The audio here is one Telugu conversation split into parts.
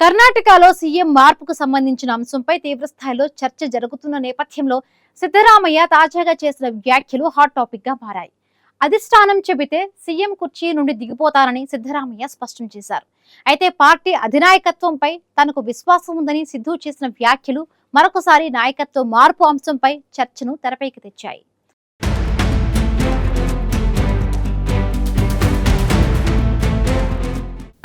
కర్ణాటకలో సీఎం మార్పుకు సంబంధించిన అంశంపై తీవ్రస్థాయిలో చర్చ జరుగుతున్న నేపథ్యంలో సిద్ధరామయ్య తాజాగా చేసిన వ్యాఖ్యలు హాట్ టాపిక్ గా మారాయి. అధిష్టానం చెబితే సీఎం కుర్చీ నుండి దిగిపోతారని సిద్ధరామయ్య స్పష్టం చేశారు. అయితే పార్టీ అధినాయకత్వంపై తనకు విశ్వాసం ఉందని సిద్ధు చేసిన వ్యాఖ్యలు మరొకసారి నాయకత్వ మార్పు అంశంపై చర్చను తెరపైకి తెచ్చాయి.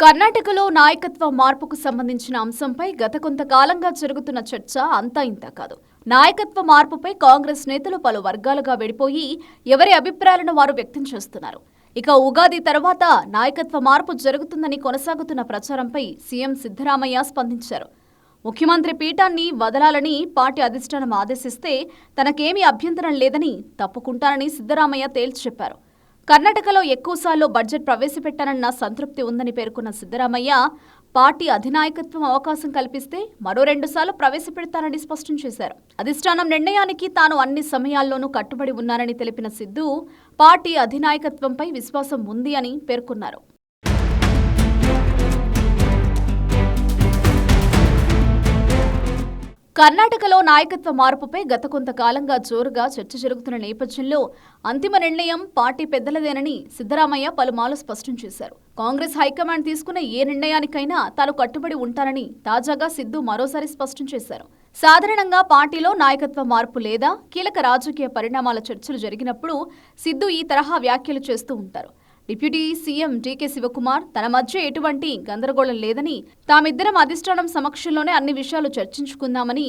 కర్ణాటకలో నాయకత్వ మార్పుకు సంబంధించిన అంశంపై గత కొంతకాలంగా జరుగుతున్న చర్చ అంతా ఇంత కాదు. నాయకత్వ మార్పుపై కాంగ్రెస్ నేతలు పలు వర్గాలుగా విడిపోయి ఎవరి అభిప్రాయాలను వారు వ్యక్తం చేస్తున్నారు. ఇక ఉగాది తర్వాత నాయకత్వ మార్పు జరుగుతుందని కొనసాగుతున్న ప్రచారంపై సీఎం సిద్ధరామయ్య స్పందించారు. ముఖ్యమంత్రి పీఠాన్ని వదలాలని పార్టీ అధిష్టానం ఆదేశిస్తే తనకేమీ అభ్యంతరం లేదని, తప్పుకుంటానని సిద్ధరామయ్య తేల్చి చెప్పారు. కర్ణాటకలో ఎక్కువసార్లు బడ్జెట్ ప్రవేశపెట్టానన్న సంతృప్తి ఉందని పేర్కొన్న సిద్ధరామయ్య పార్టీ అధినాయకత్వం అవకాశం కల్పిస్తే మరో 2 సార్లు ప్రవేశపెడతానని స్పష్టం చేశారు. అధిష్టానం నిర్ణయానికి తాను అన్ని సమయాల్లోనూ కట్టుబడి ఉన్నానని తెలిపిన సిద్ధు పార్టీ అధినాయకత్వంపై విశ్వాసం ఉంది అని పేర్కొన్నారు. కర్ణాటకలో నాయకత్వ మార్పుపై గత కొంతకాలంగా జోరుగా చర్చ జరుగుతున్న నేపథ్యంలో అంతిమ నిర్ణయం పార్టీ పెద్దలదేనని సిద్ధరామయ్య పలుమార్లు స్పష్టం చేశారు. కాంగ్రెస్ హైకమాండ్ తీసుకున్న ఏ నిర్ణయానికైనా తాను కట్టుబడి ఉంటానని తాజాగా సిద్ధు మరోసారి స్పష్టం చేశారు. సాధారణంగా పార్టీలో నాయకత్వ మార్పు లేదా కీలక రాజకీయ పరిణామాల చర్చలు జరిగినప్పుడు సిద్ధు ఈ తరహా వ్యాఖ్యలు చేస్తూ ఉంటారు. డిప్యూటీ సీఎం డీకే శివకుమార్ తన మధ్య ఎటువంటి గందరగోళం లేదని, తామిద్దరం అధిష్టానం సమక్షంలోనే అన్ని విషయాలు చర్చించుకుందామని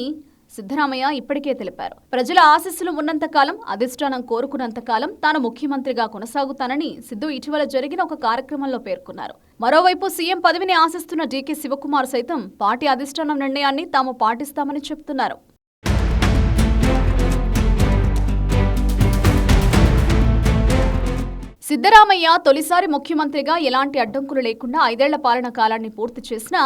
సిద్ధరామయ్య ఇప్పటికే తెలిపారు. ప్రజల ఆశీస్సులు ఉన్నంతకాలం, అధిష్టానం కోరుకున్నంతకాలం తాను ముఖ్యమంత్రిగా కొనసాగుతానని సిద్ధు ఇటీవల జరిగిన ఒక కార్యక్రమంలో పేర్కొన్నారు. మరోవైపు సీఎం పదవిని ఆశిస్తున్న డీకే శివకుమార్ సైతం పార్టీ అధిష్టానం నిర్ణయాన్ని తాము పాటిస్తామని చెబుతున్నారు. సిద్ధరామయ్య తొలిసారి ముఖ్యమంత్రిగా ఎలాంటి అడ్డంకులు లేకుండా 5 ఏళ్ల పాలన కాలాన్ని పూర్తి చేసినా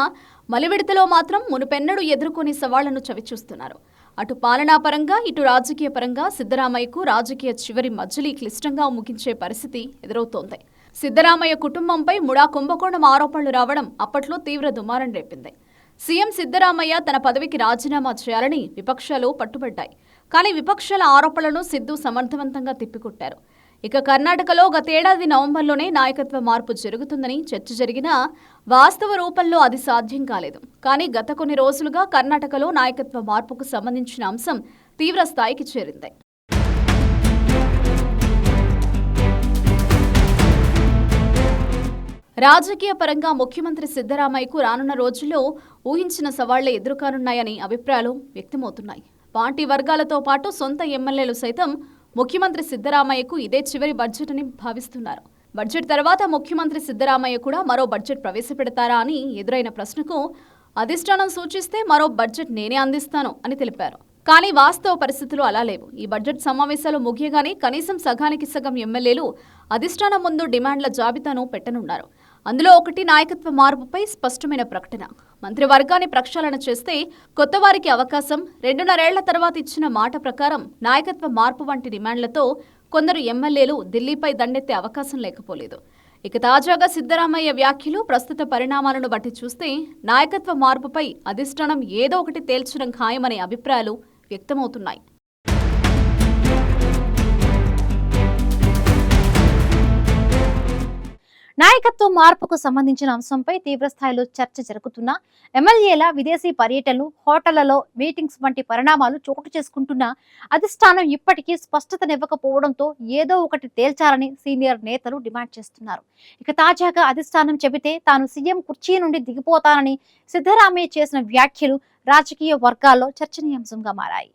మలివిడతలో మాత్రం మునుపెన్నడూ ఎదుర్కొని సవాళ్లను చవిచూస్తున్నారు. అటు పాలనాపరంగా, ఇటు రాజకీయ పరంగా సిద్ధరామయ్యకు రాజకీయ చివరి మజిలీ క్లిష్టంగా ముగించే పరిస్థితి ఎదురవుతోంది. సిద్ధరామయ్య కుటుంబంపై ముడా కుంభకోణం ఆరోపణలు రావడం అప్పట్లో తీవ్ర దుమారం రేపింది. సీఎం సిద్ధరామయ్య తన పదవికి రాజీనామా చేయాలని విపక్షాలు పట్టుబడ్డాయి. కానీ విపక్షాల ఆరోపణలను సిద్ధు సమర్థవంతంగా తిప్పికొట్టారు. ఇక కర్ణాటకలో గతేడాది నవంబర్లోనే నాయకత్వ మార్పు జరుగుతుందని చర్చ జరిగినా వాస్తవ రూపంలో అది సాధ్యం కాలేదు. కానీ గత కొన్ని రోజులుగా కర్ణాటకలో నాయకత్వ మార్పుకు సంబంధించిన అంశం తీవ్ర స్థాయికి చేరింది. రాజకీయ పరంగా ముఖ్యమంత్రి సిద్ధరామయ్యకు రానున్న రోజుల్లో ఊహించిన సవాళ్లే ఎదురుకానున్నాయని అభిప్రాయాలు వ్యక్తమవుతున్నాయి. పార్టీ వర్గాలతో పాటు సొంత ఎమ్మెల్యేలు సైతం ముఖ్యమంత్రి సిద్ధరామయ్యకు ఇదే చివరి బడ్జెట్ అని భావిస్తున్నారు. బడ్జెట్ తర్వాత ముఖ్యమంత్రి సిద్ధరామయ్య కూడా మరో బడ్జెట్ ప్రవేశపెడతారా అని ఎదురైన ప్రశ్నకు అధిష్టానం సూచిస్తే మరో బడ్జెట్ నేనే అందిస్తాను అని తెలిపారు. కానీ వాస్తవ పరిస్థితులు అలా లేవు. ఈ బడ్జెట్ సమావేశాలు ముగియగానే కనీసం సగానికి సగం ఎమ్మెల్యేలు అధిష్టానం ముందు డిమాండ్ల జాబితాను పెట్టనున్నారు. అందులో ఒకటి నాయకత్వ మార్పుపై స్పష్టమైన ప్రకటన. మంత్రివర్గాన్ని ప్రక్షాళన చేస్తే కొత్త వారికి అవకాశం, 2.5 ఏళ్ల తర్వాత ఇచ్చిన మాట ప్రకారం నాయకత్వ మార్పు వంటి డిమాండ్లతో కొందరు ఎమ్మెల్యేలు ఢిల్లీపై దండెత్తే అవకాశం లేకపోలేదు. ఇక తాజాగా సిద్ధరామయ్య వ్యాఖ్యలు, ప్రస్తుత పరిణామాలను బట్టి చూస్తే నాయకత్వ మార్పుపై అధిష్టానం ఏదో ఒకటి తేల్చడం ఖాయమనే అభిప్రాయాలు వ్యక్తమవుతున్నాయి. నాయకత్వ మార్పుకు సంబంధించిన అంశంపై తీవ్రస్థాయిలో చర్చ జరుగుతున్న ఎమ్మెల్యేల విదేశీ పర్యటనలు, హోటళ్లలో మీటింగ్స్ వంటి పరిణామాలు చోటు చేసుకుంటున్న అధిష్టానం ఇప్పటికీ స్పష్టతనివ్వకపోవడంతో ఏదో ఒకటి తేల్చాలని సీనియర్ నేతలు డిమాండ్ చేస్తున్నారు. ఇక తాజాగా అధిష్టానం చెబితే తాను సీఎం కుర్చీ నుండి దిగిపోతానని సిద్ధరామయ్య చేసిన వ్యాఖ్యలు రాజకీయ వర్గాల్లో చర్చనీయాంశంగా మారాయి.